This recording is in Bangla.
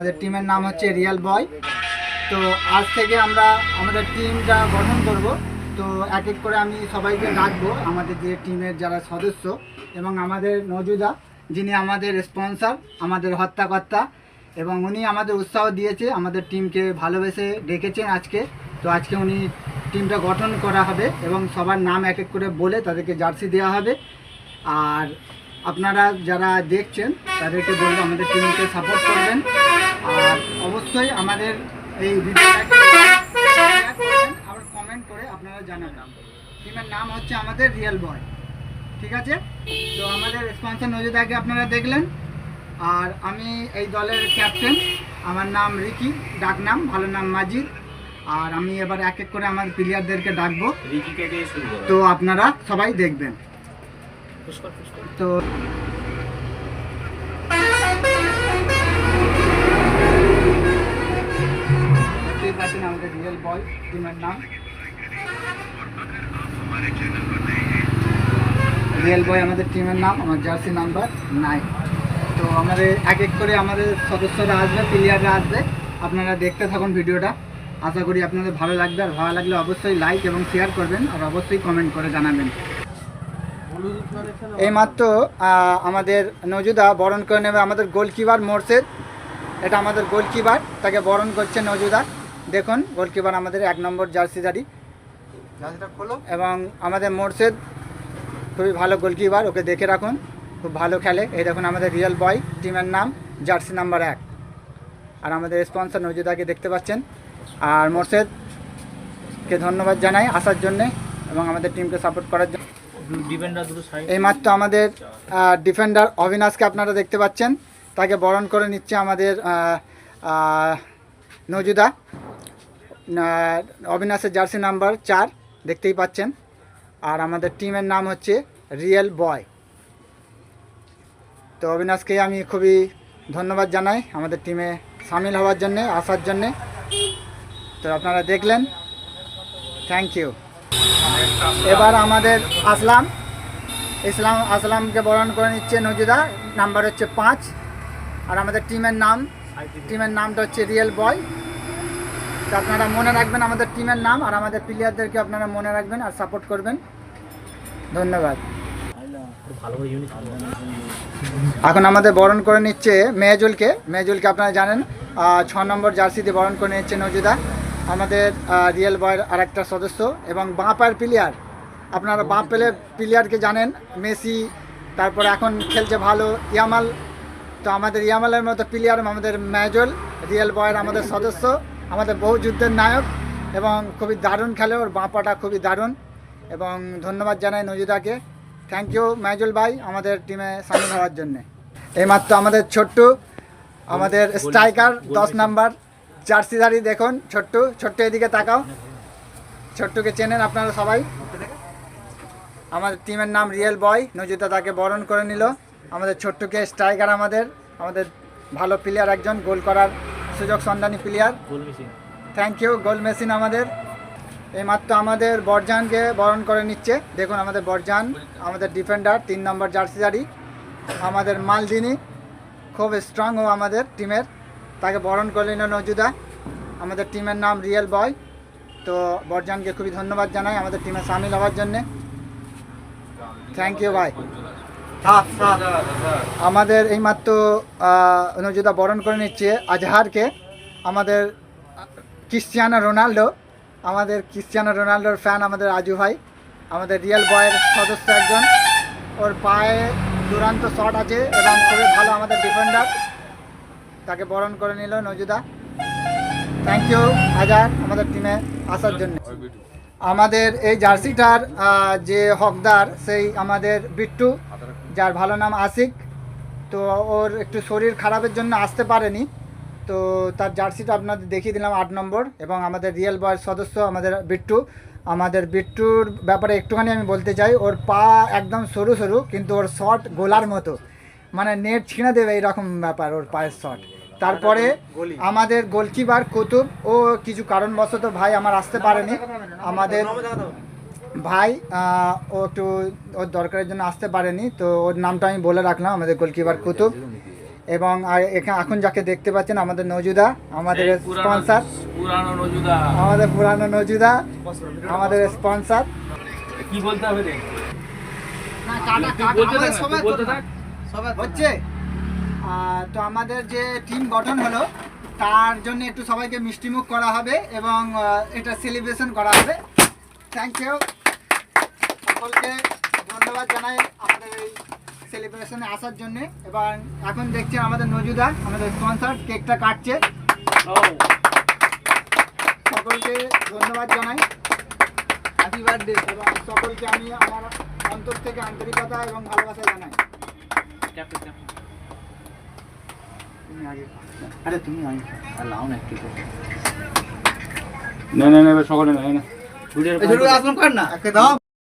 আমাদের টিমের নাম হচ্ছে রিয়েল বয়। তো আজ থেকে আমরা আমাদের টিমটা গঠন করব। তো এক এক করে আমি সবাইকে ডাকবো, আমাদের যে টিমের যারা সদস্য এবং আমাদের নজুদা যিনি আমাদের স্পন্সর, আমাদের হর্তাকর্তা, এবং উনি আমাদের উৎসাহ দিয়েছে, আমাদের টিমকে ভালোবেসে ডেকেছেন আজকে। তো আজকে উনি টিমটা গঠন করা হবে এবং সবার নাম এক এক করে বলে তাদেরকে জার্সি দেওয়া হবে। আর আপনারা যারা দেখছেন তাদেরকে বলবো আমাদের টিমকে সাপোর্ট করবেন। আর অবশ্যই আমাদের এই ভিডিওটাকে শেয়ার করবেন, আবার কমেন্ট করে আপনারা জানাবেন। টিমের নাম হচ্ছে আমাদের রিয়েল বয়, ঠিক আছে? তো আমাদের স্পন্সর নজরদাকে আপনারা দেখলেন। আর আমি এই দলের ক্যাপ্টেন, আমার নাম রিকি, ডাক নাম, ভালো নাম মাজিদ। আর আমি এবার এক এক করে আমার প্লেয়ারদেরকে ডাকবো, তো আপনারা সবাই দেখবেন। তো আমাদের রিয়েল বয় টিমের নাম রিয়েল বয়, আমাদের টিমের নাম, আমার জার্সি নাম্বার 9। তো আমাদের এক এক করে আমাদের সদস্যরা আসবে, প্লেয়াররা আসবে। আপনারা দেখতে থাকুন ভিডিওটা, আশা করি আপনাদের ভালো লাগবে। আর ভালো লাগলে অবশ্যই লাইক এবং শেয়ার করবেন, আর অবশ্যই কমেন্ট করে জানাবেন। এইমাত্র আমাদের নজুদা বরণ করে নেবে আমাদের গোলকিপার মোর্শেদ। এটা আমাদের গোলকিপার, তাকে বরণ করছে নজুদা। দেখুন গোলকিপার আমাদের 1 নম্বর জার্সিধারী, এবং আমাদের মোর্শেদ খুবই ভালো গোলকিপার, ওকে দেখে রাখুন, খুব ভালো খেলে। এই দেখুন আমাদের রিয়েল বয় টিমের নাম, জার্সি নাম্বার 1। আর আমাদের স্পন্সর নজুদাকে দেখতে পাচ্ছেন। আর মোর্শেদকে ধন্যবাদ জানাই আসার জন্যে এবং আমাদের টিমকে সাপোর্ট করার জন্য। এইমাত্র আমাদের ডিফেন্ডার অবিনাশকে আপনারা দেখতে পাচ্ছেন, তাকে বরণ করে নিচ্ছে আমাদের নজুদা। অবিনাশের জার্সি নাম্বার 4 দেখতেই পাচ্ছেন। আর আমাদের টিমের নাম হচ্ছে রিয়েল বয়। তো অবিনাশকে আমি খুবই ধন্যবাদ জানাই আমাদের টিমে সামিল হওয়ার জন্যে, আসার জন্যে। তো আপনারা দেখলেন, থ্যাংক ইউ। এবার আমাদের আসলামকে বরণ করে নিচ্ছে নজুদা, নাম্বার হচ্ছে 5। আর আমাদের টিমের নামটা হচ্ছে রিয়েল বয়। তো আপনারা মনে রাখবেন আমাদের টিমের নাম, আর আমাদের প্লেয়ারদেরকে আপনারা মনে রাখবেন আর সাপোর্ট করবেন। ধন্যবাদ। এখন আমাদের বরণ করে নিচ্ছে মেহজুলকে আপনারা জানেন, 6 নম্বর জার্সিতে বরণ করে নিচ্ছে নজুদা, আমাদের রিয়েল বয়ের আরেকটা সদস্য। এবং বাঁ পায়ের প্লেয়ার, আপনারা বাঁ প্লেয়ারকে জানেন, মেসি, তারপরে এখন খেলছে ভালো ইয়ামাল। তো আমাদের ইয়ামালের মতো প্লেয়ার আমাদের মেহজুল, রিয়েল বয়ের আমাদের সদস্য, আমাদের বহু যুদ্ধের নায়ক, এবং খুবই দারুণ খেলে, ওর বাঁ পাটা খুবই দারুণ। এবং ধন্যবাদ জানাই নজুদাকে, থ্যাংক ইউ মেহজুল ভাই আমাদের টিমে সামিল হওয়ার জন্যে। এইমাত্র আমাদের আমাদের স্ট্রাইকার 10 নাম্বার জার্সিধারী, দেখুন ছোট্ট এদিকে তাকাও, ছোট্টকে চেনেন আপনারা সবাই। আমাদের টিমের নাম রিয়েল বয়, নজুদা তাকে বরণ করে নিল। আমাদের ছোট্টকে স্ট্রাইকার, আমাদের ভালো প্লেয়ার, একজন গোল করার সুযোগ সন্ধানী প্লেয়ার, থ্যাংক ইউ। গোল মেশিন আমাদের। এইমাত্র আমাদের বরজানকে বরণ করে নিচ্ছে, দেখুন আমাদের বরজান, আমাদের ডিফেন্ডার 3 নম্বর জার্সিধারী, আমাদের মালদিনী, খুব স্ট্রং ও আমাদের টিমের, তাকে বরণ করে নিল নজুদা। আমাদের টিমের নাম রিয়েল বয়। তো বরজানকে খুবই ধন্যবাদ জানাই আমাদের টিমে সামিল হওয়ার জন্যে, থ্যাংক ইউ ভাই। আমাদের এইমাত্র নজুদা বরণ করে নিচ্ছে আজহারকে, আমাদের ক্রিশ্চিয়ানো রোনাল্ডোর ফ্যান আমাদের রাজু ভাই, আমাদের রিয়েল বয়ের সদস্য একজন। ওর পায়ে দুরান্ত শট আছে এবং খুবই ভালো আমাদের ডিফেন্ডার, তাকে বরণ করে নিল নজুদা, থ্যাংক ইউ আজহার আমাদের টিমে আসার জন্য। আমাদের এই জার্সিটার যে হকদার, সেই আমাদের বিট্টু, যার ভালো নাম আশিক। তো ওর একটু শরীর খারাপের জন্য আসতে পারেনি, তো তার জার্সিটা আপনাদের দেখিয়ে দিলাম 8 নম্বর। এবং আমাদের রিয়েল বয়ের সদস্য আমাদের বিট্টুর ব্যাপারে একটুখানি আমি বলতে চাই, ওর পা একদম সরু, কিন্তু ওর শট গোলার মতো, মানে নেট ছিঁড়ে দেবে এইরকম ব্যাপার ওর পায়ের শট। তারপরে আমাদের গোলকিপার কুতুব, ও কিছু কারণবশত ভাই আমার আসতে পারেনি, আমাদের ভাই ও একটু ওর দরকারের জন্য আসতে পারেনি, তো ওর নামটা আমি বলে রাখলাম, আমাদের গোলকিপার কুতুব। এবং এখানে এখন যাকে দেখতে পাচ্ছেন আমাদের নজুদা, আমাদের স্পন্সর, আমাদের পুরানো নজুদা, আমাদের স্পন্সর। কি বলতে হবে রে? হচ্ছে তো আমাদের যে টিম গঠন হলো তার জন্য একটু সবাইকে মিষ্টিমুখ করা হবে এবং এটা সেলিব্রেশন করা হবে। থ্যাংক ইউ, সকলকে ধন্যবাদ জানাই আমাদের এই সেলিব্রেশনে আসার জন্য। এবং এখন দেখছেন আমাদের নজুদা, আমাদের স্পন্সর, কেকটা কাটছে। সকলকে ধন্যবাদ জানাই, হ্যাপি বার্থডে। এবং সকলকে আমি আমার অন্তর থেকে আন্তরিকতা এবং ভালোবাসা জানাই। আরে তুমি আগে লাও না একটু, না না না সকলে না, আসুন কর না, দাও।